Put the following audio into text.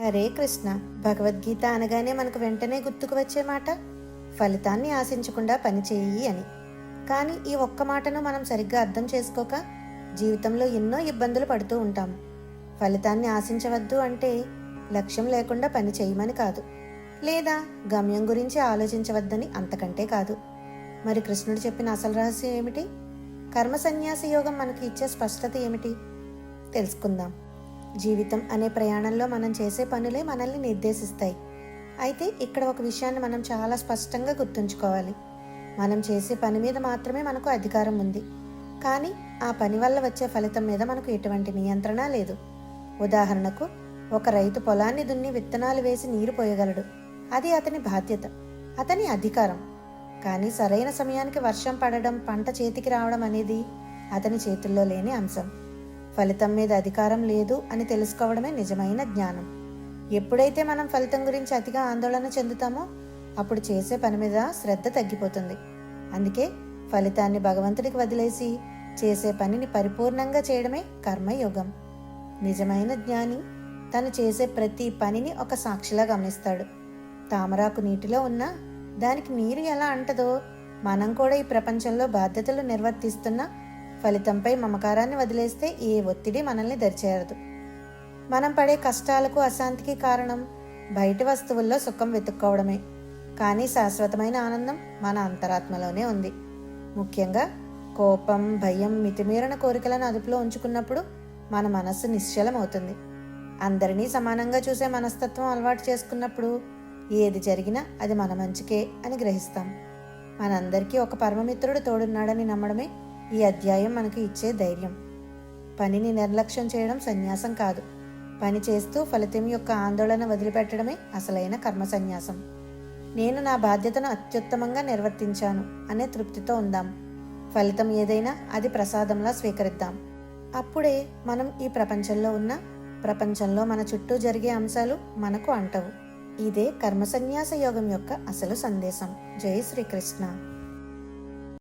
హరే కృష్ణ. భగవద్గీత అనగానే మనకు వెంటనే గుర్తుకు వచ్చే మాట ఫలితాన్ని ఆశించకుండా పని చేయి అని. కానీ ఈ ఒక్క మాటను మనం సరిగ్గా అర్థం చేసుకోక జీవితంలో ఎన్నో ఇబ్బందులు పడుతూ ఉంటాం. ఫలితాన్ని ఆశించవద్దు అంటే లక్ష్యం లేకుండా పని చేయమని కాదు, లేదా గమ్యం గురించి ఆలోచించవద్దని అంతకంటే కాదు. మరి కృష్ణుడు చెప్పిన అసలు రహస్యం ఏమిటి? కర్మ సన్యాస యోగం మనకి ఇచ్చే స్పష్టత ఏమిటి తెలుసుకుందాం. జీవితం అనే ప్రయాణంలో మనం చేసే పనులే మనల్ని నిర్దేశిస్తాయి. అయితే ఇక్కడ ఒక విషయాన్ని మనం చాలా స్పష్టంగా గుర్తుంచుకోవాలి. మనం చేసే పని మీద మాత్రమే మనకు అధికారం ఉంది, కానీ ఆ పని వల్ల వచ్చే ఫలితం మీద మనకు ఎటువంటి నియంత్రణ లేదు. ఉదాహరణకు, ఒక రైతు పొలాన్ని దున్ని విత్తనాలు వేసి నీరు పోయగలడు. అది అతని బాధ్యత, అతని అధికారం. కానీ సరైన సమయానికి వర్షం పడడం, పంట చేతికి రావడం అనేది అతని చేతుల్లో లేని అంశం. ఫలితం మీద అధికారం లేదు అని తెలుసుకోవడమే నిజమైన జ్ఞానం. ఎప్పుడైతే మనం ఫలితం గురించి అతిగా ఆందోళన చెందుతామో అప్పుడు చేసే పని మీద శ్రద్ధ తగ్గిపోతుంది. అందుకే ఫలితాన్ని భగవంతుడికి వదిలేసి చేసే పనిని పరిపూర్ణంగా చేయడమే కర్మయోగం. నిజమైన జ్ఞాని తను చేసే ప్రతి పనిని ఒక సాక్షిలా గమనిస్తాడు. తామరాకు నీటిలో ఉన్నా దానికి నీరు ఎలా అంటదో, మనం కూడా ఈ ప్రపంచంలో బాధ్యతలు నిర్వర్తిస్తున్నా ఫలితంపై మమకారాన్ని వదిలేస్తే ఏ ఒత్తిడి మనల్ని దరిచేరదు. మనం పడే కష్టాలకు, అశాంతికి కారణం బయటి వస్తువుల్లో సుఖం వెతుక్కోవడమే. కానీ శాశ్వతమైన ఆనందం మన అంతరాత్మలోనే ఉంది. ముఖ్యంగా కోపం, భయం, మితిమీరిన కోరికలను అదుపులో ఉంచుకున్నప్పుడు మన మనస్సు నిశ్చలమవుతుంది. అందరినీ సమానంగా చూసే మనస్తత్వం అలవాటు చేసుకున్నప్పుడు ఏది జరిగినా అది మన మంచికే అని గ్రహిస్తాం. మనందరికీ ఒక పరమమిత్రుడు తోడున్నాడని నమ్మడమే ఈ అధ్యాయం మనకు ఇచ్చే ధైర్యం. పనిని నిర్లక్ష్యం చేయడం సన్యాసం కాదు. పని చేస్తూ ఫలితం యొక్క ఆందోళన వదిలిపెట్టడమే అసలైన కర్మ సన్యాసం. నేను నా బాధ్యతను అత్యుత్తమంగా నిర్వర్తించాను అనే తృప్తితో ఉందాం. ఫలితం ఏదైనా అది ప్రసాదంలా స్వీకరిద్దాం. అప్పుడే మనం ఈ ప్రపంచంలో మన చుట్టూ జరిగే అంశాలు మనకు అంటవు. ఇదే కర్మ సన్యాస యోగం యొక్క అసలు సందేశం. జై శ్రీకృష్ణ.